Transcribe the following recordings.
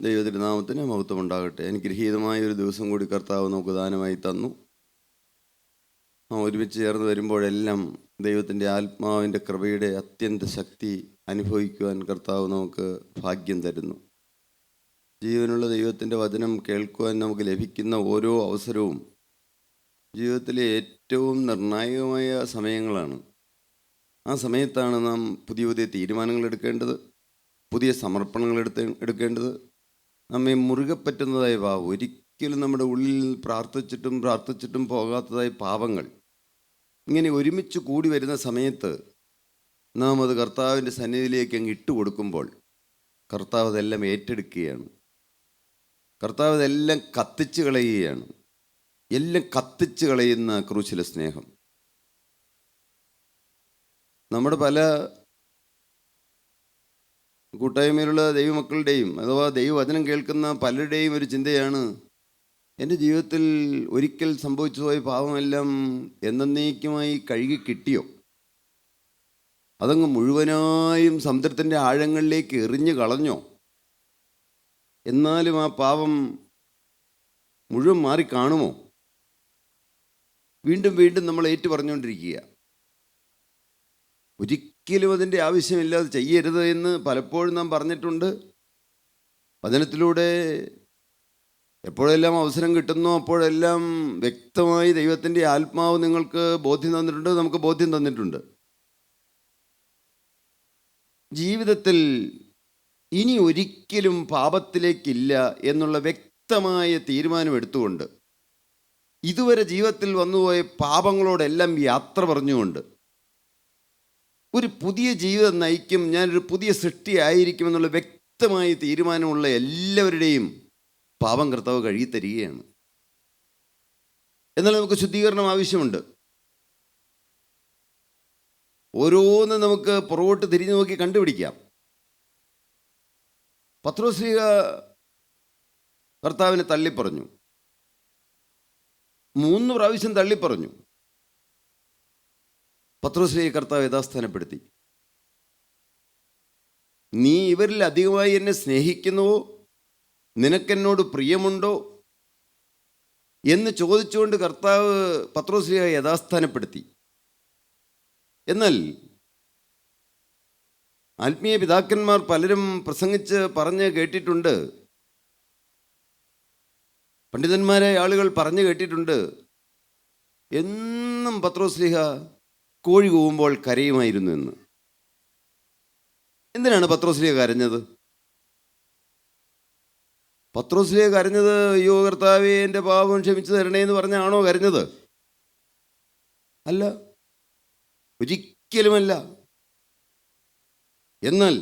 ദൈവതിരുനാമത്തിന് മഹത്വം ഉണ്ടാകട്ടെ. അനുഗ്രഹീതമായ ഒരു ദിവസം കൂടി കർത്താവ് നമുക്ക് ദാനമായി തന്നു. ഒരുമിച്ച് ചേർന്ന് വരുമ്പോഴെല്ലാം ദൈവത്തിൻ്റെ ആത്മാവിൻ്റെ കൃപയുടെ അത്യന്ത ശക്തി അനുഭവിക്കുവാൻ കർത്താവ് നമുക്ക് ഭാഗ്യം തരുന്നു. ജീവനുള്ള ദൈവത്തിൻ്റെ വചനം കേൾക്കുവാൻ നമുക്ക് ലഭിക്കുന്ന ഓരോ അവസരവും ജീവിതത്തിലെ ഏറ്റവും നിർണായകമായ സമയങ്ങളാണ്. ആ സമയത്താണ് നാം പുതിയ പുതിയ തീരുമാനങ്ങൾ എടുക്കേണ്ടത്, പുതിയ സമർപ്പണങ്ങൾ എടുക്കേണ്ടത്. നമ്മെ മുറുകെ പറ്റുന്നതായ പാപം, ഒരിക്കലും നമ്മുടെ ഉള്ളിൽ പ്രാർത്ഥിച്ചിട്ടും പോകാത്തതായ പാപങ്ങൾ ഇങ്ങനെ ഒരുമിച്ച് കൂടി വരുന്ന സമയത്ത് നാം അത് കർത്താവിൻ്റെ സന്നിധിയിലേക്ക് അങ്ങ് ഇട്ടുകൊടുക്കുമ്പോൾ കർത്താവ് അതെല്ലാം ഏറ്റെടുക്കുകയാണ്. കർത്താവ് അതെല്ലാം കത്തിച്ച് കളയുകയാണ്. എല്ലാം കത്തിച്ച് കളയുന്ന ക്രൂശിലെ സ്നേഹം. നമ്മുടെ പല കൂട്ടായ്മയിലുള്ള ദൈവമക്കളുടെയും അഥവാ ദൈവവചനം കേൾക്കുന്ന പലരുടെയും ഒരു ചിന്തയാണ്, എൻ്റെ ജീവിതത്തിൽ ഒരിക്കൽ സംഭവിച്ചു പോയ പാപമെല്ലാം എന്നേക്കുമായി കഴുകി കിട്ടിയോ, അതങ്ങ് മുഴുവനായും സമുദ്രത്തിൻ്റെ ആഴങ്ങളിലേക്ക് എറിഞ്ഞു കളഞ്ഞോ, എന്നാലും ആ പാപം മുഴുവൻ മാറി കാണുമോ? വീണ്ടും വീണ്ടും നമ്മൾ ഏറ്റു പറഞ്ഞുകൊണ്ടിരിക്കുക. ഒരിക്കലും അതിൻ്റെ ആവശ്യമില്ലാതെ ചെയ്യരുത് എന്ന് പലപ്പോഴും നാം പറഞ്ഞിട്ടുണ്ട്. വചനത്തിലൂടെ എപ്പോഴെല്ലാം അവസരം കിട്ടുന്നോ അപ്പോഴെല്ലാം വ്യക്തമായി ദൈവത്തിൻ്റെ ആത്മാവ് നിങ്ങൾക്ക് ബോധ്യം തന്നിട്ടുണ്ട്, നമുക്ക് ബോധ്യം തന്നിട്ടുണ്ട്. ജീവിതത്തിൽ ഇനി ഒരിക്കലും പാപത്തിലേക്കില്ല എന്നുള്ള വ്യക്തമായ തീരുമാനം എടുത്തുകൊണ്ട് ഇതുവരെ ജീവിതത്തിൽ വന്നുപോയ പാപങ്ങളോടെല്ലാം യാത്ര പറഞ്ഞുകൊണ്ട് ഒരു പുതിയ ജീവിതം നയിക്കും, ഞാനൊരു പുതിയ സൃഷ്ടിയായിരിക്കുമെന്നുള്ള വ്യക്തമായ തീരുമാനമുള്ള എല്ലാവരുടെയും പാപം കർത്താവ് കഴുകിത്തരികയാണ്. എന്നാൽ നമുക്ക് ശുദ്ധീകരണം ആവശ്യമുണ്ട്. ഓരോന്ന് നമുക്ക് പുറകോട്ട് തിരിഞ്ഞു നോക്കി കണ്ടുപിടിക്കാം. പത്രോസ്ലീഹ കർത്താവിനെ തള്ളിപ്പറഞ്ഞു, 3 പ്രാവശ്യം തള്ളിപ്പറഞ്ഞു. പത്രോസ്ലീഹയെ കർത്താവ് യഥാസ്ഥാനപ്പെടുത്തി. നീ ഇവരിൽ അധികമായി എന്നെ സ്നേഹിക്കുന്നുവോ, നിനക്കെന്നോട് പ്രിയമുണ്ടോ എന്ന് ചോദിച്ചുകൊണ്ട് കർത്താവ് പത്രോസ്ലീഹയെ യഥാസ്ഥാനപ്പെടുത്തി. എന്നാൽ ആത്മീയ പിതാക്കന്മാർ പലരും പ്രസംഗിച്ച് പറഞ്ഞ് കേട്ടിട്ടുണ്ട്, പണ്ഡിതന്മാരായ ആളുകൾ പറഞ്ഞു കേട്ടിട്ടുണ്ട്, എന്നും പത്രോസ്ലീഹ കോഴി കൂവുമ്പോൾ കരയുമായിരുന്നു എന്ന്. എന്തിനാണ് പത്രോസ്ലീഹ കരഞ്ഞത്? പത്രോസ്ലീഹ കരഞ്ഞത് അയ്യോ കർത്താവേ എൻ്റെ പാപം ക്ഷമിച്ചു തരണേ എന്ന് പറഞ്ഞാണോ കരഞ്ഞത്? അല്ല, ഒരിക്കലുമല്ല. എന്നാൽ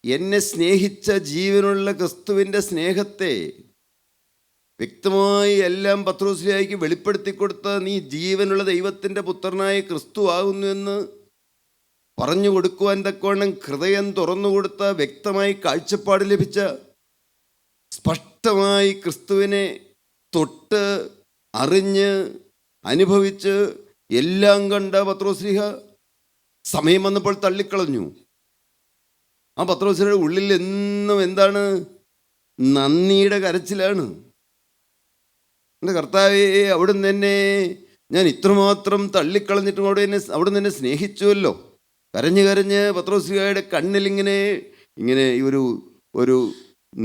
എന്നെ സ്നേഹിച്ച ജീവനുള്ള ക്രിസ്തുവിൻ്റെ സ്നേഹത്തെ വ്യക്തമായി എല്ലാം പത്രോസ്ലീഹയ്ക്ക് വെളിപ്പെടുത്തി കൊടുത്ത നീ ജീവനുള്ള ദൈവത്തിൻ്റെ പുത്രനായ ക്രിസ്തു ആകുന്നുവെന്ന് പറഞ്ഞു കൊടുക്കുവാൻ തക്കവണ്ണം ഹൃദയം തുറന്നുകൊടുത്ത വ്യക്തമായി കാഴ്ചപ്പാട് ലഭിച്ച, സ്പഷ്ടമായി ക്രിസ്തുവിനെ തൊട്ട് അറിഞ്ഞ് അനുഭവിച്ച് എല്ലാം കണ്ട പത്രോസ്ലീഹ സമയം വന്നപ്പോൾ തള്ളിക്കളഞ്ഞു. ആ പത്രോസ്ലീഹയുടെ ഉള്ളിൽ എന്നും എന്താണ്? നന്ദിയുടെ കരച്ചിലാണ്. എൻ്റെ കർത്താവേ, അവിടുന്ന് എന്നെ ഞാൻ ഇത്രമാത്രം തള്ളിക്കളഞ്ഞിട്ടും അവിടുന്ന് എന്നെ സ്നേഹിച്ചുവല്ലോ. കരഞ്ഞ് പത്രോസ്ലീഹയുടെ കണ്ണിൽ ഇങ്ങനെ ഒരു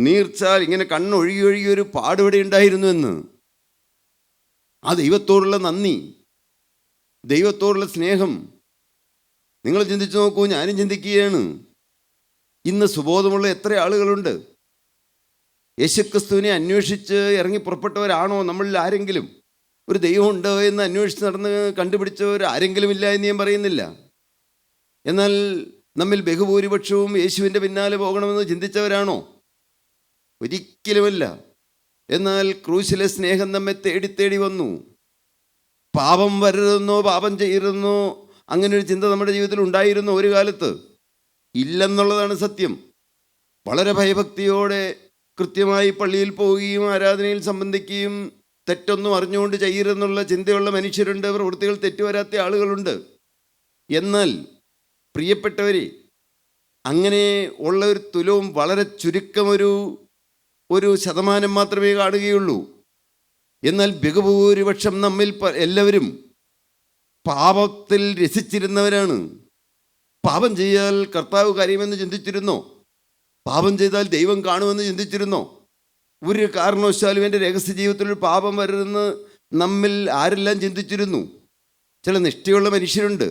നീർച്ചാൽ ഇങ്ങനെ കണ്ണൊഴുകി ഒരു പാടുപടി ഉണ്ടായിരുന്നു എന്ന്. ആ ദൈവത്തോടുള്ള നന്ദി, ദൈവത്തോടുള്ള സ്നേഹം നിങ്ങൾ ചിന്തിച്ചു നോക്കൂ, ഞാനും ചിന്തിക്കുകയാണ്. ഇന്ന് സുബോധമുള്ള എത്ര ആളുകളുണ്ട്? യേശുക്രിസ്തുവിനെ അന്വേഷിച്ച് ഇറങ്ങി പുറപ്പെട്ടവരാണോ നമ്മളിൽ ആരെങ്കിലും? ഒരു ദൈവം ഉണ്ടോ എന്ന് അന്വേഷിച്ച് നടന്ന് കണ്ടുപിടിച്ചവർ ആരെങ്കിലും ഇല്ല എന്ന് ഞാൻ പറയുന്നില്ല. എന്നാൽ നമ്മിൽ ബഹുഭൂരിപക്ഷവും യേശുവിൻ്റെ പിന്നാലെ പോകണമെന്ന് ചിന്തിച്ചവരാണോ? ഒരിക്കലുമല്ല. എന്നാൽ ക്രൂശിലെ സ്നേഹം നമ്മെ തേടി വന്നു. പാപം വരരുതെന്നോ പാപം ചെയ്യരുതെന്നോ അങ്ങനെ ഒരു ചിന്ത നമ്മുടെ ജീവിതത്തിൽ ഉണ്ടായിരുന്നോ ഒരു കാലത്ത്? ഇല്ലെന്നുള്ളതാണ് സത്യം. വളരെ ഭയഭക്തിയോടെ കൃത്യമായി പള്ളിയിൽ പോവുകയും ആരാധനയിൽ സംബന്ധിക്കുകയും തെറ്റൊന്നും അറിഞ്ഞുകൊണ്ട് ചെയ്യരുതെന്നുള്ള ചിന്തയുള്ള മനുഷ്യരുണ്ട്, പ്രവൃത്തികൾ തെറ്റുവരാത്ത ആളുകളുണ്ട്. എന്നാൽ പ്രിയപ്പെട്ടവരെ, അങ്ങനെ ഉള്ള ഒരു തുലവും വളരെ ചുരുക്കം ഒരു ശതമാനം മാത്രമേ കാണുകയുള്ളൂ. എന്നാൽ ബഹുഭൂരിപക്ഷം നമ്മിൽ എല്ലാവരും പാപത്തിൽ രസിച്ചിരുന്നവരാണ്. പാപം ചെയ്താൽ കർത്താവ് കരയുമെന്ന് ചിന്തിച്ചിരുന്നോ? പാപം ചെയ്താൽ ദൈവം കാണുമെന്ന് ചിന്തിച്ചിരുന്നോ? ഒരു കാരണവശാലും എൻ്റെ രഹസ്യ ജീവിതത്തിൽ ഒരു പാപം വരരുതെന്ന് നമ്മിൽ ആരെല്ലാം ചിന്തിച്ചിരുന്നു? ചില നിഷ്ഠയുള്ള മനുഷ്യരുണ്ട്.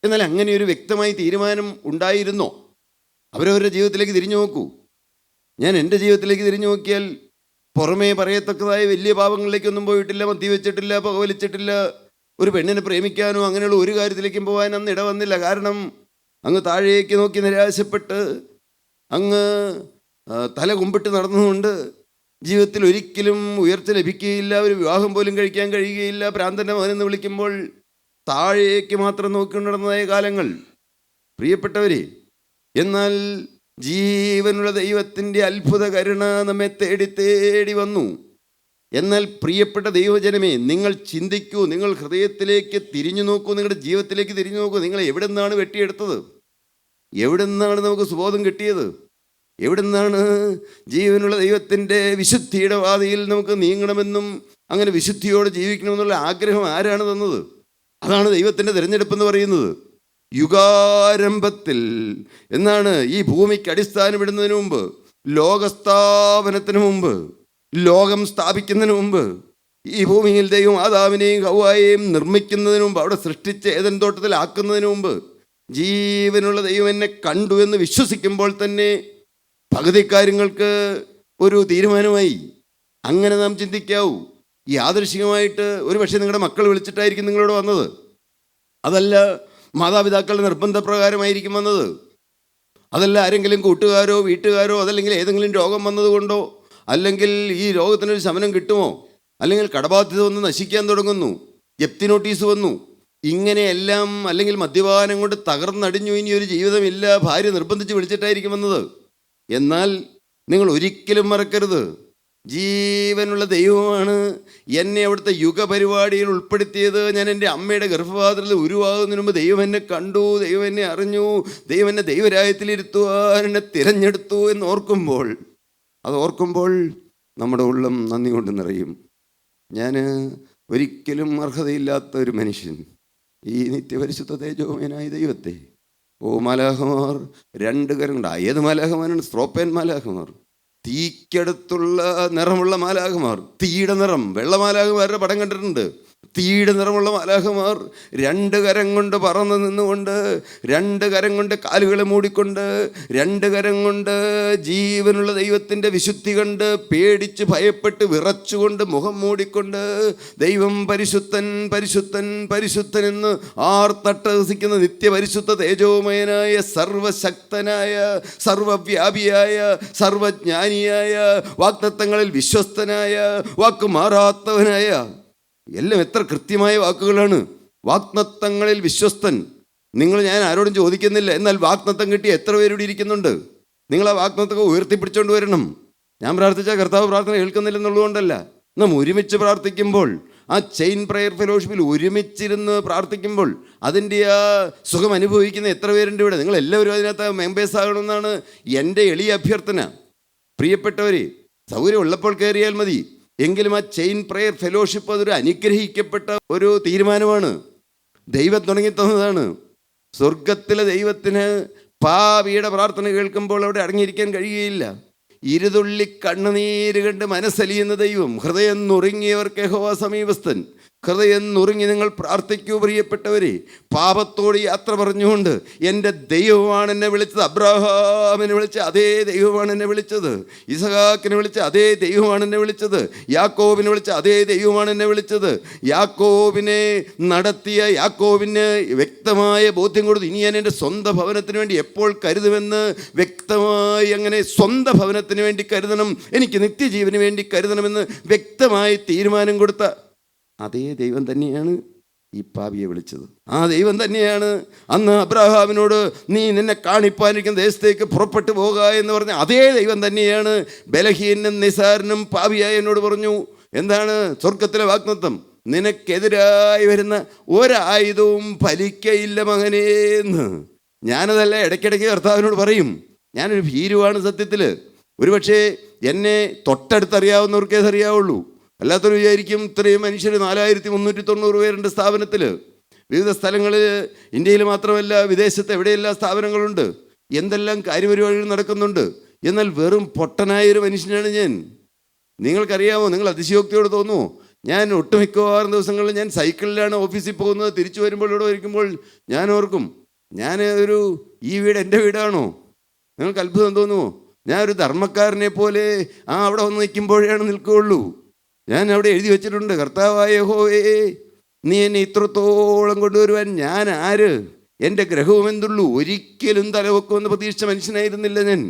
എന്നാൽ അങ്ങനെ ഒരു വ്യക്തമായി തീരുമാനം ഉണ്ടായിരുന്നോ? അവരവരുടെ ജീവിതത്തിലേക്ക് തിരിഞ്ഞു നോക്കൂ. ഞാൻ എൻ്റെ ജീവിതത്തിലേക്ക് തിരിഞ്ഞു നോക്കിയാൽ പുറമേ പറയത്തക്കതായ വലിയ പാപങ്ങളിലേക്കൊന്നും പോയിട്ടില്ല. മദ്യവെച്ചിട്ടില്ല, പുകവലിച്ചിട്ടില്ല, ഒരു പെണ്ണിനെ പ്രേമിക്കാനോ അങ്ങനെയുള്ള ഒരു കാര്യത്തിലേക്കും പോകാൻ അന്ന് ഇടവന്നില്ല. കാരണം അങ്ങ് താഴേക്ക് നോക്കി നിരാശപ്പെട്ട് അങ്ങ് തല കുമ്പിട്ട് നടന്നുകൊണ്ട് ജീവിതത്തിൽ ഒരിക്കലും ഉയർച്ച ലഭിക്കുകയില്ല, ഒരു വിവാഹം പോലും കഴിക്കാൻ കഴിയുകയില്ല, ഭ്രാന്തൻ്റെ മകനെന്ന് വിളിക്കുമ്പോൾ താഴേക്ക് മാത്രം നോക്കി നടന്നതായ കാലങ്ങൾ. പ്രിയപ്പെട്ടവരെ, എന്നാൽ ജീവനുള്ള ദൈവത്തിൻ്റെ അത്ഭുത കരുണ നമ്മെ തേടി തേടി വന്നു. എന്നാൽ പ്രിയപ്പെട്ട ദൈവജനമേ, നിങ്ങൾ ചിന്തിക്കൂ, നിങ്ങൾ ഹൃദയത്തിലേക്ക് തിരിഞ്ഞു നോക്കൂ, നിങ്ങളുടെ ജീവിതത്തിലേക്ക് തിരിഞ്ഞു നോക്കൂ. നിങ്ങൾ എവിടെ നിന്നാണ് വെട്ടിയെടുത്തത്? എവിടെ നിന്നാണ് നമുക്ക് സുബോധം കിട്ടിയത്? എവിടെ നിന്നാണ് ജീവനുള്ള ദൈവത്തിൻ്റെ വിശുദ്ധിയുടെ പാതയിൽ നമുക്ക് നീങ്ങണമെന്നും അങ്ങനെ വിശുദ്ധിയോടെ ജീവിക്കണമെന്നുള്ള ആഗ്രഹം ആരാണ് തന്നത്? അതാണ് ദൈവത്തിൻ്റെ തിരഞ്ഞെടുപ്പ് എന്ന് പറയുന്നത്. യുഗാരംഭത്തിൽ എന്നാണ് ഈ ഭൂമിക്ക് അടിസ്ഥാനമിടുന്നതിന് മുമ്പ്, ലോകസ്ഥാപനത്തിന് മുമ്പ്, ലോകം സ്ഥാപിക്കുന്നതിന് മുമ്പ്, ഈ ഭൂമിയിൽ ദൈവം ആദാമിനെയും ഹവ്വായെയും നിർമ്മിക്കുന്നതിന് മുമ്പ്, അവിടെ സൃഷ്ടിച്ച് ഏദൻ തോട്ടത്തിലാക്കുന്നതിന് മുമ്പ് ജീവനുള്ള ദൈവം എന്നെ കണ്ടു എന്ന് വിശ്വസിക്കുമ്പോൾ തന്നെ പകുതി കാര്യങ്ങൾക്ക് ഒരു തീരുമാനമായി. അങ്ങനെ നാം ചിന്തിക്കാവൂ. യാദൃശികമായിട്ട് ഒരു പക്ഷേ നിങ്ങളുടെ മക്കൾ വിളിച്ചിട്ടായിരിക്കും നിങ്ങളോട് വന്നത്. അതല്ല മാതാപിതാക്കളുടെ നിർബന്ധപ്രകാരമായിരിക്കും വന്നത്. അതല്ല ആരെങ്കിലും കൂട്ടുകാരോ വീട്ടുകാരോ, അതല്ലെങ്കിൽ ഏതെങ്കിലും രോഗം വന്നതുകൊണ്ടോ, അല്ലെങ്കിൽ ഈ രോഗത്തിനൊരു ശമനം കിട്ടുമോ, അല്ലെങ്കിൽ കടബാധ്യത വന്ന് നശിക്കാൻ തുടങ്ങുന്നു, ജപ്തി നോട്ടീസ് വന്നു, ഇങ്ങനെയെല്ലാം, അല്ലെങ്കിൽ മദ്യപാനം കൊണ്ട് തകർന്നടിഞ്ഞു, ഇനി ഒരു ജീവിതമില്ല, ഭാര്യ നിർബന്ധിച്ച് വിളിച്ചിട്ടായിരിക്കും വന്നത്. എന്നാൽ നിങ്ങൾ ഒരിക്കലും മറക്കരുത്, ജീവനുള്ള ദൈവമാണ് എന്നെ അവിടുത്തെ യുഗപരിപാടിയിൽ ഉൾപ്പെടുത്തിയത്. ഞാൻ എൻ്റെ അമ്മയുടെ ഗർഭപാത്രത്തിൽ ഉരുവാകുന്നതിന് മുമ്പ് ദൈവം എന്നെ കണ്ടു, ദൈവം എന്നെ അറിഞ്ഞു, ദൈവം എന്നെ ദൈവരാജ്യത്തിലിരുത്തുവാൻ എന്നെ തിരഞ്ഞെടുത്തു എന്ന് ഓർക്കുമ്പോൾ നമ്മുടെ ഉള്ളം നന്ദി കൊണ്ട് നിറയും. ഞാൻ ഒരിക്കലും അർഹതയില്ലാത്ത ഒരു മനുഷ്യൻ, ഈ നിത്യപരിശുദ്ധ തേജോമയനായ ദൈവത്തെ, മാലാഖമാർ രണ്ട് കരം കൊണ്ട്, ഏത് മാലാഖമാരാണ്? സ്ത്രോപ്പേൻ മാലാഖമാർ, തീക്കടുത്തുള്ള നിറമുള്ള മാലാഖമാർ, തീയുടെ നിറം, വെള്ളമാലാഖമാരുടെ പടം കണ്ടിട്ടുണ്ട്. തീയുടെ നിറമുള്ള മാലാഖമാർ രണ്ട് കരം കൊണ്ട് പറന്ന് നിന്നുകൊണ്ട്, രണ്ട് കരം കൊണ്ട് കാലുകളെ മൂടിക്കൊണ്ട്, രണ്ട് കരം കൊണ്ട് ജീവനുള്ള ദൈവത്തിൻ്റെ വിശുദ്ധി കണ്ട് പേടിച്ച് ഭയപ്പെട്ട് വിറച്ചുകൊണ്ട് മുഖം മൂടിക്കൊണ്ട് ദൈവം പരിശുദ്ധൻ പരിശുദ്ധൻ പരിശുദ്ധൻ എന്ന് ആർത്തട്ടഹസിക്കുന്ന നിത്യപരിശുദ്ധ തേജോമയനായ സർവശക്തനായ സർവവ്യാപിയായ സർവജ്ഞാനിയായ വാഗ്ദത്തങ്ങളിൽ വിശ്വസ്തനായ വാക്ക് മാറാത്തവനായ, എല്ലാം എത്ര കൃത്യമായ വാക്കുകളാണ്. വാഗ്ദത്തങ്ങളിൽ വിശ്വസ്തൻ. ഞാൻ ആരോടും ചോദിക്കുന്നില്ല, എന്നാൽ വാഗ്ദത്തം കിട്ടി എത്ര പേരോട് ഇരിക്കുന്നുണ്ട്? നിങ്ങൾ ആ വാഗ്ദത്തം ഉയർത്തിപ്പിടിച്ചുകൊണ്ട് വരണം. ഞാൻ പ്രാർത്ഥിച്ച കർത്താവ് പ്രാർത്ഥന കേൾക്കുന്നില്ലെന്നുള്ളതുകൊണ്ടല്ല. നാം ഒരുമിച്ച് പ്രാർത്ഥിക്കുമ്പോൾ, ആ ചെയിൻ പ്രയർ ഫെലോഷിപ്പിൽ ഒരുമിച്ചിരുന്ന് പ്രാർത്ഥിക്കുമ്പോൾ അതിൻ്റെ ആ സുഖം അനുഭവിക്കുന്ന എത്ര പേരുണ്ട് ഇവിടെ? നിങ്ങൾ എല്ലാവരും അതിനകത്ത് മെമ്പേഴ്സ് ആകണമെന്നാണ് എൻ്റെ എളിയ അഭ്യർത്ഥന. പ്രിയപ്പെട്ടവരെ, സൗകര്യം ഉള്ളപ്പോൾ കയറിയാൽ മതി. എങ്കിലും ആ ചെയിൻ പ്രയർ ഫെലോഷിപ്പ് അതൊരു അനുഗ്രഹിക്കപ്പെട്ട ഒരു തീരുമാനമാണ്. ദൈവം തുടങ്ങി തന്നതാണ്. സ്വർഗത്തിലെ ദൈവത്തിന് പാപിയുടെ പ്രാർത്ഥന കേൾക്കുമ്പോൾ അവിടെ അടങ്ങിയിരിക്കാൻ കഴിയുകയില്ല. ഇരുതുള്ളി കണ്ണുനീര് കണ്ട് മനസ്സലിയുന്ന ദൈവം, ഹൃദയം നുറുങ്ങിയവർക്ക് യഹോവ സമീപസ്ഥൻ. ഹൃദയം നുറുങ്ങി നിങ്ങൾ പ്രാർത്ഥിക്കൂ പ്രിയപ്പെട്ടവരെ. പാപത്തോട് യാത്ര പറഞ്ഞുകൊണ്ട് എൻ്റെ ദൈവമാണ് എന്നെ വിളിച്ചത്. അബ്രഹാമിനെ വിളിച്ച അതേ ദൈവമാണ് എന്നെ വിളിച്ചത്. ഇസഹാക്കിനെ വിളിച്ച അതേ ദൈവമാണ് എന്നെ വിളിച്ചത്. യാക്കോബിനെ വിളിച്ച അതേ ദൈവമാണ് എന്നെ വിളിച്ചത്. യാക്കോബിനെ നടത്തിയ യാക്കോബിന് വ്യക്തമായ ബോധ്യം കൊടുത്തു, ഇനി ഞാൻ എൻ്റെ സ്വന്തം ഭവനത്തിന് വേണ്ടി എപ്പോൾ കരുതുമെന്ന് വ്യക്തമായി, അങ്ങനെ സ്വന്തം ഭവനത്തിന് വേണ്ടി കരുതണം, എനിക്ക് നിത്യജീവന് വേണ്ടി കരുതണമെന്ന് വ്യക്തമായി തീരുമാനം കൊടുത്ത അതേ ദൈവം തന്നെയാണ് ഈ പാപിയെ വിളിച്ചത്. ആ ദൈവം തന്നെയാണ് അന്ന് അബ്രാഹാമിനോട് നീ നിന്നെ കാണിപ്പാനിരിക്കുന്ന ദേശത്തേക്ക് പുറപ്പെട്ടു പോകുക എന്ന് പറഞ്ഞ അതേ ദൈവം തന്നെയാണ് ബലഹീനും നിസാരനും പാപിയായി എന്നോട് പറഞ്ഞു. എന്താണ് സ്വർഗത്തിലെ വാഗ്ദത്തം? നിനക്കെതിരായി വരുന്ന ഒരായുധവും ഫലിക്കയില്ല മകനേന്ന്. ഞാനതല്ല ഇടയ്ക്കിടയ്ക്ക് കർത്താവിനോട് പറയും. ഞാനൊരു ഭീരുവാണ് സത്യത്തിൽ. ഒരുപക്ഷെ എന്നെ തൊട്ടടുത്തറിയാവുന്നവർക്കേ അറിയാവുള്ളൂ. അല്ലാത്തവർ വിചാരിക്കും ഇത്രയും മനുഷ്യർ 4390 പേരുണ്ട് സ്ഥാപനത്തിൽ. വിവിധ സ്ഥലങ്ങളിൽ, ഇന്ത്യയിൽ മാത്രമല്ല വിദേശത്ത് എവിടെയെല്ലാം സ്ഥാപനങ്ങളുണ്ട്, എന്തെല്ലാം കാര്യപരിപാടികൾ നടക്കുന്നുണ്ട്. എന്നാൽ വെറും പൊട്ടനായൊരു മനുഷ്യനാണ് ഞാൻ. നിങ്ങൾക്കറിയാമോ? നിങ്ങൾ അതിശയോക്തിയോട് തോന്നുമോ? ഞാൻ ഒട്ടുമിക്കവാറും ദിവസങ്ങളിൽ ഞാൻ സൈക്കിളിലാണ് ഓഫീസിൽ പോകുന്നത്. തിരിച്ചു വരുമ്പോൾ ഇവിടെ വയ്ക്കുമ്പോൾ ഞാൻ ഓർക്കും, ഞാൻ ഈ വീട് എൻ്റെ വീടാണോ? നിങ്ങൾക്ക് അത്ഭുതം തോന്നുമോ? ഞാൻ ഒരു ധർമ്മക്കാരനെ പോലെ അവിടെ വന്ന് നിൽക്കുമ്പോഴാണ് നിൽക്കുകയുള്ളൂ. ഞാൻ അവിടെ എഴുതി വെച്ചിട്ടുണ്ട്, കർത്താവായ യഹോവേ, നീ എന്നെ ഇത്രത്തോളം കൊണ്ടുവരുവാൻ ഞാൻ ആര്? എൻ്റെ ഗ്രഹവും എന്തുള്ളൂ? ഒരിക്കലും തലവെക്കുമെന്ന് പ്രതീക്ഷിച്ച മനുഷ്യനായിരുന്നില്ല ഞാൻ.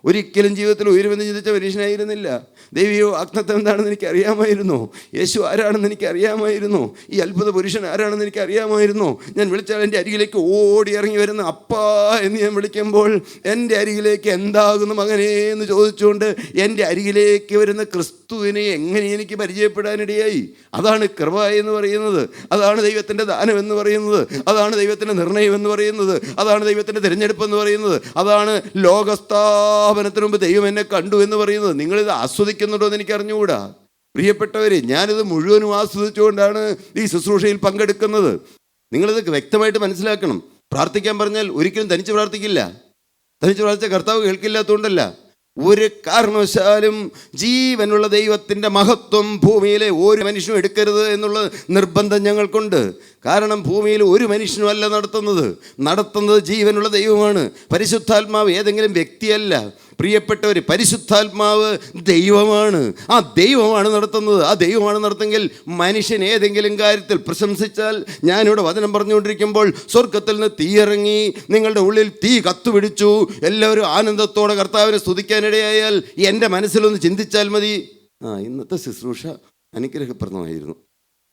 ഒരിക്കലും ജീവിതത്തിൽ ഉയരുമെന്ന് ചിന്തിച്ച മനുഷ്യനായിരുന്നില്ല. ദൈവീയ വാഗ്ദത്തം എന്താണെന്ന് എനിക്ക് അറിയാമായിരുന്നു. യേശു ആരാണെന്ന് എനിക്ക് അറിയാമായിരുന്നു. ഈ അത്ഭുത പുരുഷൻ ആരാണെന്ന് എനിക്ക് അറിയാമായിരുന്നു. ഞാൻ വിളിച്ചാൽ എൻ്റെ അരികിലേക്ക് ഓടി ഇറങ്ങി വരുന്ന അപ്പാ എന്ന് ഞാൻ വിളിക്കുമ്പോൾ എൻ്റെ അരികിലേക്ക് എന്താകുന്നു മകനേ എന്ന് ചോദിച്ചുകൊണ്ട് എൻ്റെ അരികിലേക്ക് വരുന്ന ക്രിസ്തുവിനെ എങ്ങനെ എനിക്ക് പരിചയപ്പെടാനിടയായി? അതാണ് കൃപ എന്ന് പറയുന്നത്. അതാണ് ദൈവത്തിൻ്റെ ദാനം എന്ന് പറയുന്നത്. അതാണ് ദൈവത്തിൻ്റെ നിർണയം എന്ന് പറയുന്നത്. അതാണ് ദൈവത്തിൻ്റെ തിരഞ്ഞെടുപ്പ് എന്ന് പറയുന്നത്. അതാണ് ലോകസ്ഥാപനത്തിന് മുമ്പ് ദൈവം എന്നെ കണ്ടു എന്ന് പറയുന്നത്. നിങ്ങളിത് ആസ്വദിക്കുന്നുണ്ടോ എന്ന് എനിക്ക് അറിഞ്ഞുകൂടാ. പ്രിയപ്പെട്ടവരെ, ഞാനിത് മുഴുവനും ആസ്വദിച്ചുകൊണ്ടാണ് ഈ ശുശ്രൂഷയിൽ പങ്കെടുക്കുന്നത്. നിങ്ങളിത് വ്യക്തമായിട്ട് മനസ്സിലാക്കണം. പ്രാർത്ഥിക്കാൻ പറഞ്ഞാൽ ഒരിക്കലും തനിച്ച് പ്രാർത്ഥിക്കില്ല. തനിച്ച് പ്രാർത്ഥിച്ച കർത്താവ് കേൾക്കില്ലാത്തതുകൊണ്ടല്ല. ഒരു കാരണവശാലും ജീവനുള്ള ദൈവത്തിൻ്റെ മഹത്വം ഭൂമിയിലെ ഒരു മനുഷ്യനും എടുക്കരുത് എന്നുള്ള നിർബന്ധം ഞങ്ങൾക്കുണ്ട്. കാരണം ഭൂമിയിൽ ഒരു മനുഷ്യനും അല്ല നടത്തുന്നത് ജീവനുള്ള ദൈവമാണ്. പരിശുദ്ധാത്മാവ് ഏതെങ്കിലും വ്യക്തിയല്ല. പ്രിയപ്പെട്ടവർ, പരിശുദ്ധാത്മാവ് ദൈവമാണ്. ആ ദൈവമാണ് നടത്തുന്നത്. ആ ദൈവമാണ് നടത്തുമെങ്കിൽ മനുഷ്യൻ ഏതെങ്കിലും കാര്യത്തിൽ പ്രശംസിച്ചാൽ, ഞാനിവിടെ വചനം പറഞ്ഞുകൊണ്ടിരിക്കുമ്പോൾ സ്വർഗത്തിൽ നിന്ന് തീയിറങ്ങി നിങ്ങളുടെ ഉള്ളിൽ തീ കത്തുപിടിച്ചു, എല്ലാവരും ആനന്ദത്തോടെ കർത്താവിനെ സ്തുതിക്കാനിടയായാൽ എൻ്റെ മനസ്സിലൊന്ന് ചിന്തിച്ചാൽ മതി, ഇന്നത്തെ ശുശ്രൂഷ അനുഗ്രഹപ്രദമായിരുന്നു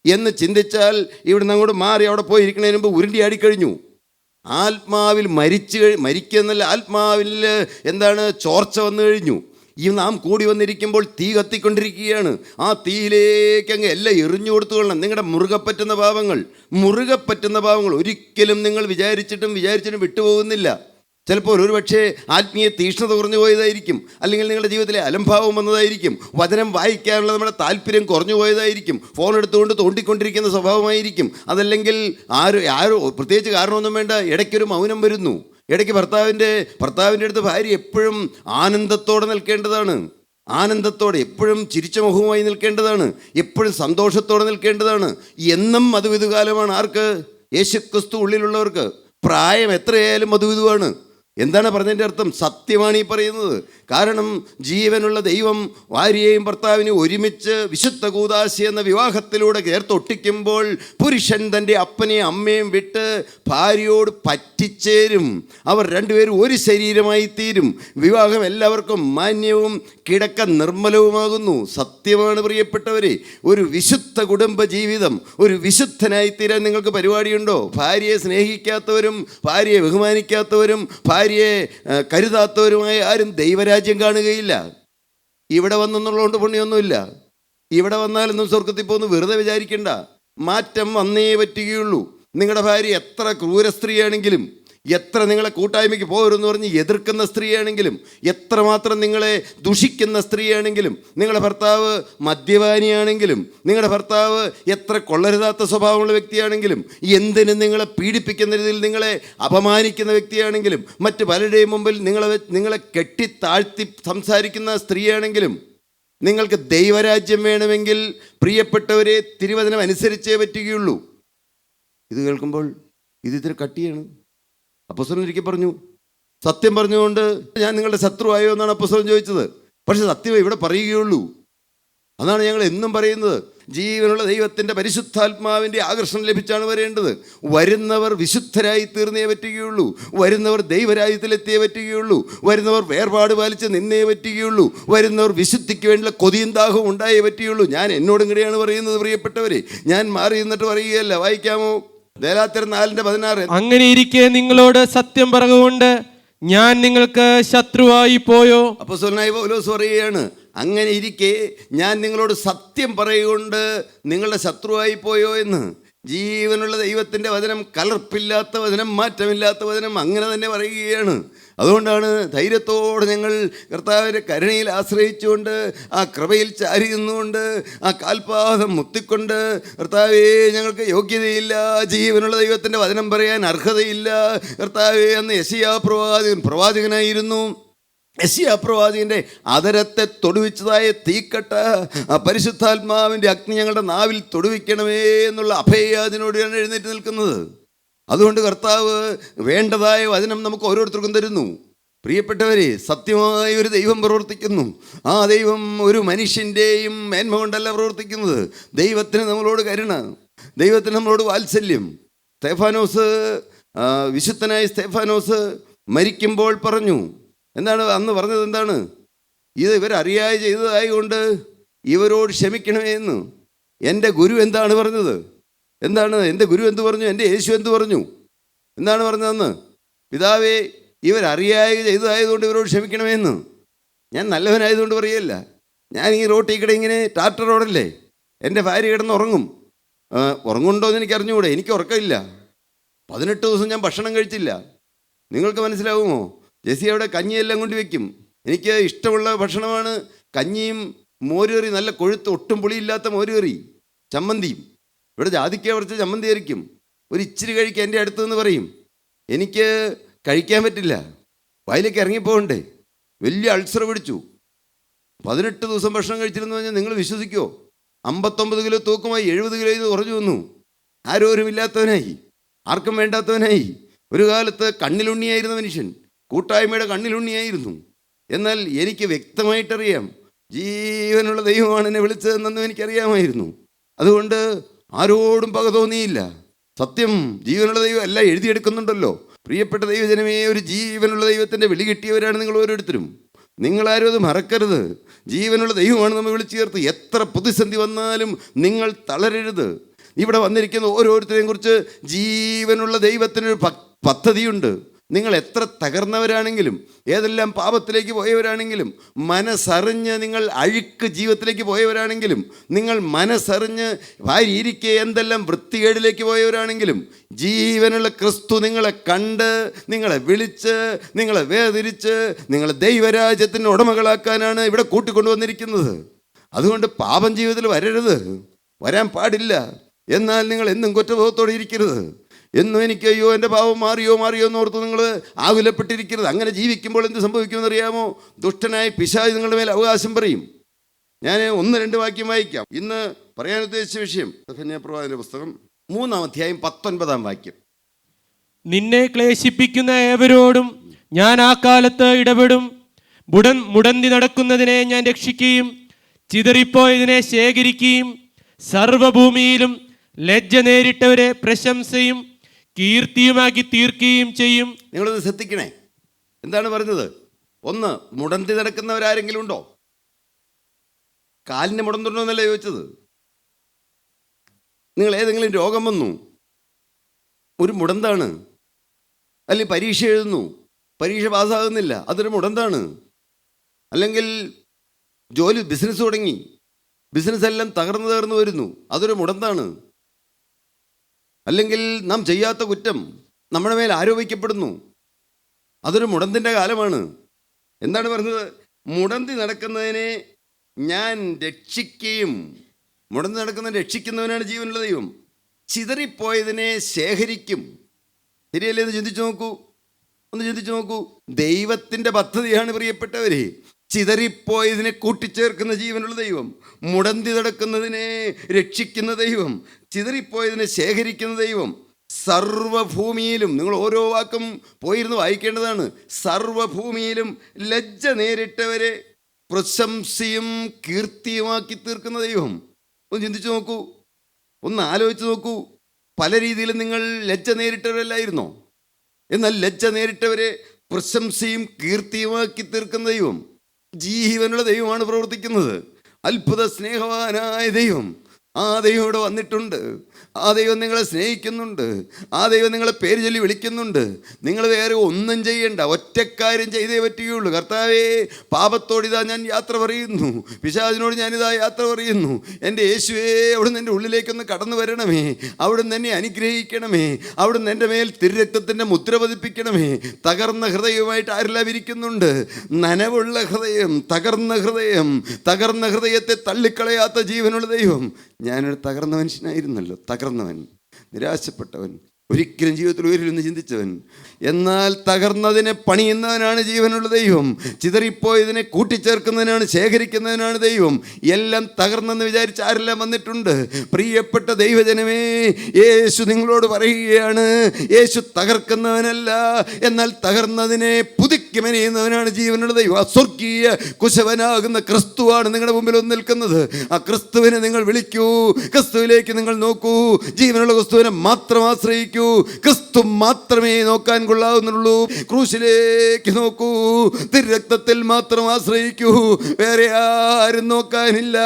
എന്ന് ചിന്തിച്ചാൽ ഇവിടുന്ന് അങ്ങോട്ട് മാറി അവിടെ പോയി ഇരിക്കുന്നതിന് മുമ്പ് ഉരുണ്ടിയാടിക്കഴിഞ്ഞു. ആത്മാവിൽ മരിക്കുന്നല്ല, ആത്മാവിൽ ചോർച്ച വന്നു കഴിഞ്ഞു. ഈ നാം കൂടി വന്നിരിക്കുമ്പോൾ തീ കത്തിക്കൊണ്ടിരിക്കുകയാണ്. ആ തീയിലേക്ക് അങ്ങ് എല്ലാം എറിഞ്ഞു കൊടുത്തുകൊള്ളണം. നിങ്ങളുടെ മുറുകെ പറ്റുന്ന പാവങ്ങൾ ഒരിക്കലും നിങ്ങൾ വിചാരിച്ചിട്ടും വിട്ടുപോകുന്നില്ല. ചിലപ്പോൾ ഒരുപക്ഷെ ആത്മീയ തീഷ്ണത കുറഞ്ഞു പോയതായിരിക്കും, അല്ലെങ്കിൽ നിങ്ങളുടെ ജീവിതത്തിലെ അലംഭാവം വന്നതായിരിക്കും, വചനം വായിക്കാനുള്ള നമ്മുടെ താല്പര്യം കുറഞ്ഞു പോയതായിരിക്കും, ഫോൺ എടുത്തുകൊണ്ട് തോണ്ടിക്കൊണ്ടിരിക്കുന്ന സ്വഭാവമായിരിക്കും. അതല്ലെങ്കിൽ ആരോ പ്രത്യേകിച്ച് കാരണമൊന്നും വേണ്ട, ഇടയ്ക്കൊരു മൗനം വരുന്നു. ഇടയ്ക്ക് ഭർത്താവിൻ്റെ അടുത്ത് ഭാര്യ എപ്പോഴും ആനന്ദത്തോടെ നിൽക്കേണ്ടതാണ്. എപ്പോഴും ചിരിച്ച മുഖവുമായി നിൽക്കേണ്ടതാണ്. എപ്പോഴും സന്തോഷത്തോടെ നിൽക്കേണ്ടതാണ്. എന്നും മധുവിധുകാലമാണ്. ആർക്ക്? യേശുക്രിസ്തു ഉള്ളിലുള്ളവർക്ക്. പ്രായം എത്രയായാലും മധുവിധുവാണ്. എന്താണ് പറഞ്ഞതിൻ്റെ അർത്ഥം? സത്യമാണ് ഈ പറയുന്നത്. കാരണം ജീവനുള്ള ദൈവം ഭാര്യയെയും ഭർത്താവിനെയും ഒരുമിച്ച് വിശുദ്ധ കൂദാശി എന്ന വിവാഹത്തിലൂടെ ചേർത്തൊട്ടിക്കുമ്പോൾ പുരുഷൻ തൻ്റെ അപ്പനെയും അമ്മയും വിട്ട് ഭാര്യയോട് പറ്റിച്ചേരും. അവർ രണ്ടുപേരും ഒരു ശരീരമായി തീരും. വിവാഹം എല്ലാവർക്കും മാന്യവും കിടക്ക നിർമ്മലവുമാകുന്നു. സത്യമാണ് പ്രിയപ്പെട്ടവരെ. ഒരു വിശുദ്ധ കുടുംബ ജീവിതം, ഒരു വിശുദ്ധനായി തീരാൻ നിങ്ങൾക്ക് പരിപാടിയുണ്ടോ? ഭാര്യയെ സ്നേഹിക്കാത്തവരും ഭാര്യയെ ബഹുമാനിക്കാത്തവരും ഭാര്യയെ കരുതാത്തവരുമായ ആരും ദൈവരാജ്യം കാണുകയില്ല. ഇവിടെ വന്നെന്നുള്ളതുകൊണ്ട് പുണ്യമൊന്നുമില്ല. ഇവിടെ വന്നാലൊന്നും സ്വർഗത്തിൽ പോകുന്നു വെറുതെ വിചാരിക്കണ്ട. മാറ്റം വന്നേ പറ്റുകയുള്ളൂ. നിങ്ങളുടെ ഭാര്യ എത്ര ക്രൂര സ്ത്രീയാണെങ്കിലും, എത്ര നിങ്ങളെ കൂട്ടായ്മയ്ക്ക് പോകരുതെന്ന് പറഞ്ഞ് എതിർക്കുന്ന സ്ത്രീയാണെങ്കിലും, എത്രമാത്രം നിങ്ങളെ ദുഷിക്കുന്ന സ്ത്രീയാണെങ്കിലും, നിങ്ങളുടെ ഭർത്താവ് മദ്യപാനിയാണെങ്കിലും, നിങ്ങളുടെ ഭർത്താവ് എത്ര കൊള്ളരുതാത്ത സ്വഭാവമുള്ള വ്യക്തിയാണെങ്കിലും, എന്തിനും നിങ്ങളെ പീഡിപ്പിക്കുന്ന രീതിയിൽ നിങ്ങളെ അപമാനിക്കുന്ന വ്യക്തിയാണെങ്കിലും, മറ്റ് പലരുടെയും മുമ്പിൽ നിങ്ങളെ കെട്ടിത്താഴ്ത്തി സംസാരിക്കുന്ന സ്ത്രീയാണെങ്കിലും, നിങ്ങൾക്ക് ദൈവരാജ്യം വേണമെങ്കിൽ പ്രിയപ്പെട്ടവരെ തിരുവചനം അനുസരിച്ചേ പറ്റുകയുള്ളൂ. ഇത് കേൾക്കുമ്പോൾ ഇതിത്തിരി കട്ടിയാണ്. അപ്പോസ്തലൻ ഒരിക്കൽ പറഞ്ഞു, സത്യം പറഞ്ഞുകൊണ്ട് ഞാൻ നിങ്ങളുടെ ശത്രുവായോ എന്നാണ് അപ്പോസ്തലൻ ചോദിച്ചത്. പക്ഷെ സത്യം ഇവിടെ പറയുകയുള്ളൂ. അതാണ് ഞങ്ങൾ എന്നും പറയുന്നത്. ജീവനുള്ള ദൈവത്തിൻ്റെ പരിശുദ്ധാത്മാവിൻ്റെ ആകർഷണം ലഭിച്ചാണ് വരേണ്ടത്. വരുന്നവർ വിശുദ്ധരായി തീർന്നേ പറ്റുകയുള്ളൂ. വരുന്നവർ ദൈവരാജ്യത്തിലെത്തിയേ പറ്റുകയുള്ളൂ. വരുന്നവർ വേർപാട് പാലിച്ച് നിന്നേ പറ്റുകയുള്ളൂ. വരുന്നവർ വിശുദ്ധിക്ക് വേണ്ടിയുള്ള കൊതിയും ദാഹവും ഉണ്ടായേ പറ്റുകയുള്ളൂ. ഞാൻ എന്നോടും കൂടെയാണ് പറയുന്നത് പ്രിയപ്പെട്ടവരെ, ഞാൻ മാറി നിന്നിട്ട് പറയുകയല്ല. വായിക്കാമോ? ഗലാത്യർ 4:16. അങ്ങനെ ഇരിക്കെ നിങ്ങളോട് സത്യം പറഞ്ഞുകൊണ്ട് ഞാൻ നിങ്ങൾക്ക് ശത്രുവായി പോയോ? അപ്പോസ്തലനായ പൗലോസ് പറയുകയാണ്, അങ്ങനെ ഇരിക്കെ ഞാൻ നിങ്ങളോട് സത്യം പറയുകൊണ്ട് നിങ്ങളുടെ ശത്രുവായി പോയോ എന്ന്. ജീവനുള്ള ദൈവത്തിൻ്റെ വചനം കലർപ്പില്ലാത്ത വചനം, മാറ്റമില്ലാത്ത വചനം, അങ്ങനെ തന്നെ പറയുകയാണ്. അതുകൊണ്ടാണ് ധൈര്യത്തോടെ ഞങ്ങൾ കർത്താവിൻ്റെ കരുണയിൽ ആശ്രയിച്ചുകൊണ്ട് ആ കൃപയിൽ ചാരി നിന്നുകൊണ്ട് ആ കാൽപാദം മുത്തിക്കൊണ്ട്, കർത്താവേ ഞങ്ങൾക്ക് യോഗ്യതയില്ല, ജീവനുള്ള ദൈവത്തിൻ്റെ വചനം പറയാൻ അർഹതയില്ല. കർത്താവേ, അന്ന് യെശയ്യാ പ്രവാചകനായിരുന്നു. യെശയ്യാ പ്രവാചകൻ്റെ അതരത്തെ തൊടുവിച്ചതായ തീക്കട്ട ആ പരിശുദ്ധാത്മാവിൻ്റെ അഗ്നി ഞങ്ങളുടെ നാവിൽ തൊടുവിക്കണമേ എന്നുള്ള അഭയയാചനയോടെയാണ് എഴുന്നേറ്റ് നിൽക്കുന്നത്. അതുകൊണ്ട് കർത്താവ് വേണ്ടതായ വചനം നമുക്ക് ഓരോരുത്തർക്കും തരുന്നു. പ്രിയപ്പെട്ടവരെ, സത്യമായ ഒരു ദൈവം പ്രവർത്തിക്കുന്നു. ആ ദൈവം ഒരു മനുഷ്യൻ്റെയും മേന്മ കൊണ്ടല്ല പ്രവർത്തിക്കുന്നത്. ദൈവത്തിന് നമ്മളോട് കരുണ, ദൈവത്തിന് നമ്മളോട് വാത്സല്യം. വിശുദ്ധനായ സ്തെഫാനോസ് മരിക്കുമ്പോൾ പറഞ്ഞു, എന്താണ് അന്ന് പറഞ്ഞത്? എന്താണ്? ഇത് ഇവരറിയാതെ ചെയ്തതായതുകൊണ്ട് ഇവരോട് ക്ഷമിക്കണമേ എന്ന്. എൻ്റെ ഗുരു എന്താണ് പറഞ്ഞത്? എന്താണ് എൻ്റെ ഗുരു എന്ത് പറഞ്ഞു? എൻ്റെ യേശു എന്ത് പറഞ്ഞു? എന്താണ് പറഞ്ഞതെന്ന്? പിതാവേ, ഇവരറിയാതെ ചെയ്തതായതുകൊണ്ട് ഇവരോട് ക്ഷമിക്കണമെന്ന്. ഞാൻ നല്ലവനായതുകൊണ്ട് പറയുകയല്ല. ഞാൻ ഈ റോട്ടിൽ കൂടെ ഇങ്ങനെ ടാറ്റർ റോഡല്ലേ, എൻ്റെ ഭാര്യ കിടന്ന് ഉറങ്ങും. ഉറങ്ങുണ്ടോ എന്ന് എനിക്ക് അറിഞ്ഞുകൂടെ? എനിക്ക് ഉറക്കമില്ല. 18 ദിവസം ഞാൻ ഭക്ഷണം കഴിച്ചില്ല. നിങ്ങൾക്ക് മനസ്സിലാവുമോ? ജെസ്സി അവിടെ കഞ്ഞിയെല്ലാം കൊണ്ട് വയ്ക്കും. എനിക്ക് ഇഷ്ടമുള്ള ഭക്ഷണമാണ് കഞ്ഞിയും മോരുകറി, നല്ല കൊഴുത്ത് ഒട്ടും പുളിയില്ലാത്ത മോരുകറി, ചമ്മന്തിയും. ഇവിടെ ജാതിക്ക കുറച്ച് ചമ്മന്തി ആയിരിക്കും. ഒരു ഇച്ചിരി കഴിക്കാൻ എൻ്റെ അടുത്ത് നിന്ന് പറയും. എനിക്ക് കഴിക്കാൻ പറ്റില്ല, വായിലേക്ക് ഇറങ്ങിപ്പോകണ്ടേ. വലിയ അൾസർ പിടിച്ചു. 18 ദിവസം ഭക്ഷണം കഴിച്ചിരുന്നു പറഞ്ഞാൽ നിങ്ങൾ വിശ്വസിക്കുമോ? 59 കിലോ തൂക്കമായി 70 കിലോ കുറഞ്ഞു വന്നു. ആരോരുമില്ലാത്തവനായി, ആർക്കും വേണ്ടാത്തവനായി. ഒരു കാലത്ത് കണ്ണിലുണ്ണിയായിരുന്ന മനുഷ്യൻ, കൂട്ടായ്മയുടെ കണ്ണിലുണ്ണിയായിരുന്നു. എന്നാൽ എനിക്ക് വ്യക്തമായിട്ടറിയാം, ജീവനുള്ള ദൈവമാണ് എന്നെ വിളിച്ചതെന്നും എനിക്കറിയാമായിരുന്നു. അതുകൊണ്ട് ആരോടും പക തോന്നിയില്ല. സത്യം, ജീവനുള്ള ദൈവം എല്ലാം എഴുതിയെടുക്കുന്നുണ്ടല്ലോ. പ്രിയപ്പെട്ട ദൈവജനമേ, ഒരു ജീവനുള്ള ദൈവത്തിൻ്റെ വിളി കിട്ടിയവരാണ് നിങ്ങൾ ഓരോരുത്തരും. നിങ്ങളാരും അത് മറക്കരുത്. ജീവനുള്ള ദൈവമാണ് നമ്മൾ വിളിച്ചു ചേർത്ത്. എത്ര പ്രതിസന്ധി വന്നാലും നിങ്ങൾ തളരരുത്. ഇവിടെ വന്നിരിക്കുന്ന ഓരോരുത്തരെയും കുറിച്ച് ജീവനുള്ള ദൈവത്തിനൊരു പദ്ധതിയുണ്ട്. നിങ്ങൾ എത്ര തകർന്നവരാണെങ്കിലും, ഏതെല്ലാം പാപത്തിലേക്ക് പോയവരാണെങ്കിലും, മനസ്സറിഞ്ഞ് നിങ്ങൾ അഴുക്ക് ജീവിതത്തിലേക്ക് പോയവരാണെങ്കിലും, നിങ്ങൾ മനസ്സറിഞ്ഞ് ഭാര്യയിരിക്കെ എന്തെല്ലാം വൃത്തികേടിലേക്ക് പോയവരാണെങ്കിലും, ജീവനുള്ള ക്രിസ്തു നിങ്ങളെ കണ്ട്, നിങ്ങളെ വിളിച്ച്, നിങ്ങളെ വേർതിരിച്ച്, നിങ്ങളെ ദൈവരാജ്യത്തിൻ്റെ ഉടമകളാക്കാനാണ് ഇവിടെ കൂട്ടിക്കൊണ്ടുവന്നിരിക്കുന്നത്. അതുകൊണ്ട് പാപം ജീവിതത്തിൽ വരരുത്, വരാൻ പാടില്ല. എന്നാൽ നിങ്ങൾ എന്നും കുറ്റബോധത്തോടെ ഇരിക്കരുത്. എന്നും എനിക്ക് അയ്യോ എൻ്റെ പാവം മാറിയോ എന്ന് ഓർത്ത് നിങ്ങൾ ആകുലപ്പെട്ടിരിക്കരുത്. അങ്ങനെ ജീവിക്കുമ്പോൾ എന്ത് സംഭവിക്കുമെന്ന് അറിയാമോ? ദുഷ്ടനായ പിശാച് നിങ്ങളുടെ മേൽ അവകാശം പറയും. ഞാൻ 1-2 വാക്യം വായിക്കാം. ഇന്ന് പറയാൻ ഉദ്ദേശിച്ച വിഷയം സഫന്യാപ്രവാചകന്റെ പുസ്തകം 3-ാം അധ്യായം 19-ാം വാക്യം. നിന്നെ ക്ലേശിപ്പിക്കുന്ന ഏവരോടും ഞാൻ ആ കാലത്ത് ഇടപെടും. മുടന്തി നടക്കുന്നതിനെ ഞാൻ രക്ഷിക്കുകയും ചിതറിപ്പോയതിനെ ശേഖരിക്കുകയും സർവഭൂമിയിലും ലജ്ജ നേരിട്ടവരെ പ്രശംസയും കീർത്തിയുമാക്കി തീർക്കുകയും ചെയ്യും. നിങ്ങളത് ശ്രദ്ധിക്കണേ. എന്താണ് പറഞ്ഞത്? 1, മുടന്തി നടക്കുന്നവരാരെങ്കിലും ഉണ്ടോ? കാലിന് മുടന്തുണ്ടോ എന്നല്ല ചോദിച്ചത്. നിങ്ങൾ ഏതെങ്കിലും രോഗം വന്നു, ഒരു മുടന്താണ്. അല്ലെങ്കിൽ പരീക്ഷ എഴുതുന്നു, പരീക്ഷ പാസ്സാകുന്നില്ല, അതൊരു മുടന്താണ്. അല്ലെങ്കിൽ ബിസിനസ് തുടങ്ങി, ബിസിനസ് എല്ലാം തകർന്നു വരുന്നു, അതൊരു മുടന്താണ്. അല്ലെങ്കിൽ നാം ചെയ്യാത്ത കുറ്റം നമ്മുടെ മേൽ ആരോപിക്കപ്പെടുന്നു, അതൊരു മുടന്തിൻ്റെ കാലമാണ്. എന്താണ് പറഞ്ഞത്? മുടന്തി നടക്കുന്നതിനെ ഞാൻ രക്ഷിക്കുകയും. മുടന്തി നടക്കുന്നതിനെ രക്ഷിക്കുന്നവനാണ് ജീവനുള്ള ദൈവം. ചിതറിപ്പോയതിനെ ശേഖരിക്കും. ശരിയല്ലേ? ഒന്ന് ചിന്തിച്ചു നോക്കൂ. ദൈവത്തിൻ്റെ പദ്ധതിയാണ് പ്രിയപ്പെട്ടവരെ. ചിതറിപ്പോയതിനെ കൂട്ടിച്ചേർക്കുന്ന ജീവനുള്ള ദൈവം, മുടന്തി നടക്കുന്നതിനെ രക്ഷിക്കുന്ന ദൈവം, ചിതറിപ്പോയതിനെ ശേഖരിക്കുന്ന ദൈവം. സർവഭൂമിയിലും, നിങ്ങൾ ഓരോ വാക്കും പോയിരുന്ന് വായിക്കേണ്ടതാണ്. സർവഭൂമിയിലും ലജ്ജ നേരിട്ടവരെ പ്രശംസയും കീർത്തിയുമാക്കി തീർക്കുന്ന ദൈവം. ഒന്ന് ചിന്തിച്ചു നോക്കൂ, ഒന്ന് ആലോചിച്ച് നോക്കൂ. പല രീതിയിലും നിങ്ങൾ ലജ്ജ നേരിട്ടവരല്ലായിരുന്നോ? എന്നാൽ ലജ്ജ നേരിട്ടവരെ പ്രശംസയും കീർത്തിയുമാക്കി തീർക്കുന്ന ദൈവം, ജീവനുള്ള ദൈവമാണ് പ്രവർത്തിക്കുന്നത്. അത്ഭുത സ്നേഹവാനായ ദൈവം, ആ ദൈവം ഇവിടെ വന്നിട്ടുണ്ട്. ആ ദൈവം നിങ്ങളെ സ്നേഹിക്കുന്നുണ്ട്. ആ ദൈവം നിങ്ങളെ പേര് ചൊല്ലി വിളിക്കുന്നുണ്ട്. നിങ്ങൾ വേറെ ഒന്നും ചെയ്യണ്ട, ഒറ്റക്കാര്യം ചെയ്തേ പറ്റുകയുള്ളൂ. കർത്താവേ, പാപത്തോടിതാ ഞാൻ യാത്ര പറയുന്നു, പിശാചിനോട് ഞാനിതാ യാത്ര പറയുന്നു. എൻ്റെ യേശുവേ, അവിടുന്ന് എൻ്റെ ഉള്ളിലേക്കൊന്ന് കടന്നു വരണമേ, അവിടുന്ന് എന്നെ അനുഗ്രഹിക്കണമേ, അവിടുന്ന് എൻ്റെ മേൽ തിരുരക്തത്തിൻ്റെ മുദ്ര പതിപ്പിക്കണമേ. തകർന്ന ഹൃദയവുമായിട്ട് ആരെല്ലാം ഇരിക്കുന്നുണ്ട്? നനവുള്ള ഹൃദയം, തകർന്ന ഹൃദയത്തെ തള്ളിക്കളയാത്ത ജീവനുള്ള ദൈവം. ഞാനൊരു തകർന്ന മനുഷ്യനായിരുന്നല്ലോ, തകർന്നവൻ, നിരാശപ്പെട്ടവൻ, ഒരിക്കലും ജീവിതത്തിൽ ഉയരില്ലെന്ന് ചിന്തിച്ചവൻ. എന്നാൽ തകർന്നതിനെ പണിയുന്നവനാണ് ജീവനുള്ള ദൈവം. ചിതറിപ്പോയതിനെ കൂട്ടിച്ചേർക്കുന്നതിനാണ്, ശേഖരിക്കുന്നതിനാണ് ദൈവം. എല്ലാം തകർന്നെന്ന് വിചാരിച്ച് ആരെല്ലാം വന്നിട്ടുണ്ട്? പ്രിയപ്പെട്ട ദൈവജനമേ, യേശു നിങ്ങളോട് പറയുകയാണ്, യേശു തകർക്കുന്നവനല്ല, എന്നാൽ തകർന്നതിനെ പുതുക്കി മെനയുന്നവനാണ് ജീവനുള്ള ദൈവം. സ്വർഗീയ കുശവനാകുന്ന ക്രിസ്തുവാണ് നിങ്ങളുടെ മുമ്പിൽ വന്ന് നിൽക്കുന്നത്. ആ ക്രിസ്തുവിനെ നിങ്ങൾ വിളിക്കൂ, ക്രിസ്തുവിലേക്ക് നിങ്ങൾ നോക്കൂ, ജീവനുള്ള ക്രിസ്തുവിനെ മാത്രം ആശ്രയിക്കൂ. ക്രിസ്തു മാത്രമേ നോക്കാൻ കൊള്ളാവുന്നുള്ളൂ. ക്രൂശിലേക്ക് നോക്കൂ, തിരുരക്തത്തിൽ മാത്രം ആശ്രയിക്കൂ. വേറെ ആരും നോക്കാനില്ല.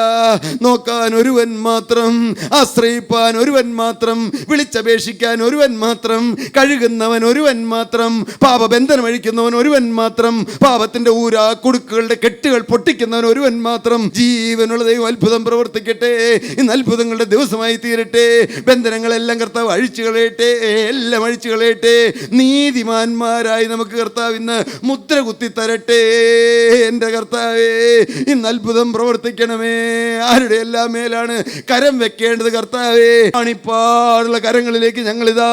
നോക്കാൻ ഒരുവൻ മാത്രം, ആശ്രയിപ്പാൻ ഒരുവൻ മാത്രം, വിളിച്ചപേക്ഷിക്കാൻ ഒരുവൻ മാത്രം, കഴുകുന്നവൻ ഒരുവൻ മാത്രം, പാപബന്ധനം അഴിക്കുന്നവൻ ഒരുവൻ മാത്രം, പാപത്തിന്റെ ഊരാ കുടുക്കുകളുടെ കെട്ടുകൾ പൊട്ടിക്കുന്നവൻ ഒരുവൻ മാത്രം. ജീവനുള്ള ദൈവം അത്ഭുതം പ്രവർത്തിക്കട്ടെ. ഇന്ന് അത്ഭുതങ്ങളുടെ ദിവസമായി തീരട്ടെ. ബന്ധനങ്ങളെല്ലാം കർത്താവ് അഴിച്ചു കളയട്ടെ, എല്ലാം അഴിച്ചു കളയട്ടെ. നീതിമാന്മാരായി നമുക്ക് കർത്താവ് ഇന്ന് മുദ്ര കുത്തി തരട്ടെ. എൻ്റെ കർത്താവേ, ഇന്ന് അത്ഭുതം പ്രവർത്തിക്കണമേ. ആരുടെ എല്ലാം മേലാണ് കരം വെക്കേണ്ടത് കർത്താവേ? അണിപ്പാടുള്ള കരങ്ങളിലേക്ക് ഞങ്ങളിതാ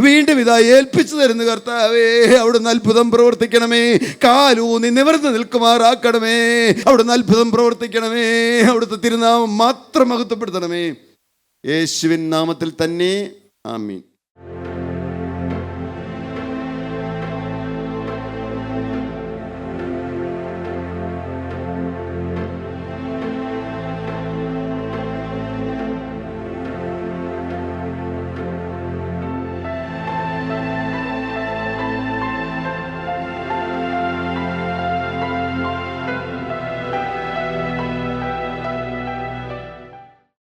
വീണ്ടും ഇതാ ഏൽപ്പിച്ചു തരുന്നു കർത്താവേ. അവിടുന്ന് അത്ഭുതം പ്രവർത്തിക്കണമേ. കാലൂന്നി നിവർന്ന് നിൽക്കുമാറാക്കണമേ. അവിടുന്ന് അത്ഭുതം പ്രവർത്തിക്കണമേ. അവിടുത്തെ തിരുനാമം മാത്രം മഹത്വപ്പെടുത്തണമേ. യേശുവിൻ നാമത്തിൽ തന്നെ, ആമീൻ.